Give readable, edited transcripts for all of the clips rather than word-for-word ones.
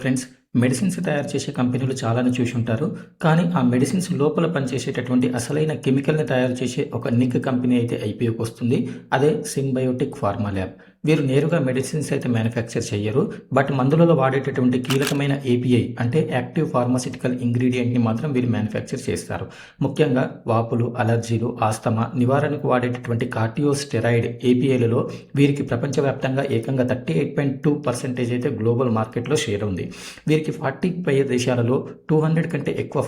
Friends, medicines తయారు చేసే కంపెనీలు చాలానే చూసుంటారు. కానీ ఆ మెడిసిన్స్ లోపల పనిచేసేటటువంటి అసలైన కెమికల్‌ని తయారు చేసే ఒక నిక్ కంపెనీ అయితే ఐపీఓకి వస్తుంది. అదే సింబయోటిక్ ఫార్మా ల్యాబ్. వీరు నేరుగా మెడిసిన్స్ అయితే మ్యానుఫ్యాక్చర్ చెయ్యరు. బట్ మందులలో వాడేటటువంటి కీలకమైన ఏపీఐ అంటే యాక్టివ్ ఫార్మాసిటికల్ ఇంగ్రీడియంట్‌ని మాత్రం వీరు మ్యానుఫ్యాక్చర్ చేస్తారు. ముఖ్యంగా వాపులు, అలర్జీలు, ఆస్తమా నివారణకు వాడేటటువంటి కార్టియోస్టెరాయిడ్ ఏపీఐలలో వీరికి ప్రపంచవ్యాప్తంగా ఏకంగా 38.2% అయితే గ్లోబల్ మార్కెట్‌లో షేర్ ఉంది. వీరికి 40 పైగా దేశాలలో 200 కంటే ఎక్కువ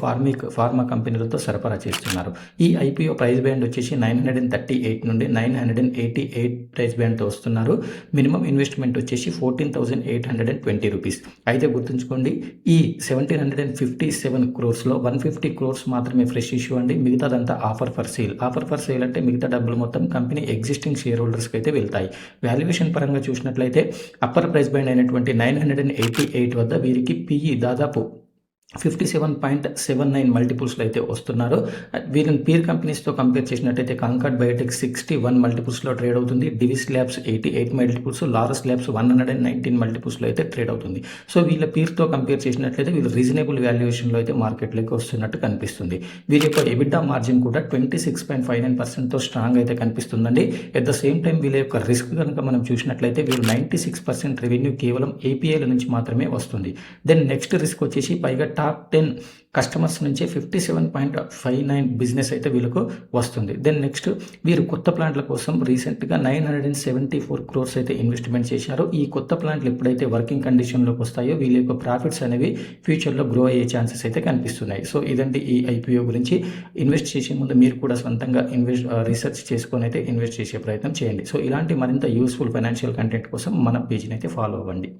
ఫార్మా కంపెనీలతో సరఫరా చేస్తున్నారు. ఈ ఐపీఓ ప్రైస్ బ్యాండ్ వచ్చేసి 938 నుండి 988 ప్రైస్ బ్యాండ్తో వస్తున్నారు. మినిమం ఇన్వెస్ట్మెంట్ వచ్చేసి 14,820 రూపీస్. అయితే గుర్తుంచుకోండి, ఈ 1,757 క్రోర్స్లో 150 క్రోర్స్ మాత్రమే ఫ్రెష్ ఇష్యూ అండి. మిగతాదంతా offer for sale. Offer for sale అంటే మిగతా డబ్బులు మొత్తం కంపెనీ ఎగ్జిస్టింగ్ షేర్ హోల్డర్స్కి అయితే వెళ్తాయి. వాల్యుయేషన్ పరంగా చూసినట్లయితే అప్పర్ ప్రైస్ బ్యాండ్ అయినటువంటి 988 వద్ద వీరికి పిఈ దాదాపు 57.79 మల్టిపుల్స్లో అయితే వస్తున్నారు. వీరిని పీర్ కంపెనీస్తో కంపేర్ చేసినట్టయితే కాంకార్డ్ బయోటెక్ 61 మల్టిపుల్స్లో ట్రేడ్ అవుతుంది. Divi's labs 88 multiples, Laurus labs 119 మల్టిపుల్స్లో అయితే ట్రేడ్ అవుతుంది. సో వీళ్ళ పీర్తో కంపేర్ చేసినట్లయితే వీళ్ళు రీజనబుల్ వాల్యుయేషన్లో అయితే మార్కెట్లోకి వస్తున్నట్టు కనిపిస్తుంది. వీరి యొక్క ఎబిటా మార్జిన్ కూడా 26.59%తో స్ట్రాంగ్ అయితే కనిపిస్తుందండి. ఎట్ ద సేమ్ టైం వీళ్ళ యొక్క రిస్క్ కనుక మనం చూసినట్లయితే వీళ్ళు 96% రెవెన్యూ కేవలం ఏపీఐల నుంచి మాత్రమే వస్తుంది. దెన్ నెక్స్ట్ రిస్క్ వచ్చేసి పైగా టాప్ 10 కస్టమర్స్ నుంచే 57.59 బిజినెస్ అయితే వీళ్ళకు వస్తుంది. దెన్ నెక్స్ట్ వీరు కొత్త ప్లాంట్ల కోసం రీసెంట్గా 974 క్రోర్స్ అయితే ఇన్వెస్ట్మెంట్ చేశారు. ఈ కొత్త ప్లాంట్లు ఎప్పుడైతే వర్కింగ్ కండిషన్లోకి వస్తాయో వీళ్ళ యొక్క ప్రాఫిట్స్ అనేవి ఫ్యూచర్లో గ్రో అయ్యే ఛాన్సెస్ అయితే కనిపిస్తున్నాయి. సో ఇదండి ఈ ఐపీఓ గురించి. ఇన్వెస్ట్ చేసే ముందు మీరు కూడా సొంతంగా రీసెర్చ్ చేసుకొని అయితే ఇన్వెస్ట్ చేసే ప్రయత్నం చేయండి. సో ఇలాంటి మరింత యూస్ఫుల్ ఫైనాన్షియల్ కంటెంట్ కోసం మన పేజ్ని అయితే ఫాలో అవ్వండి.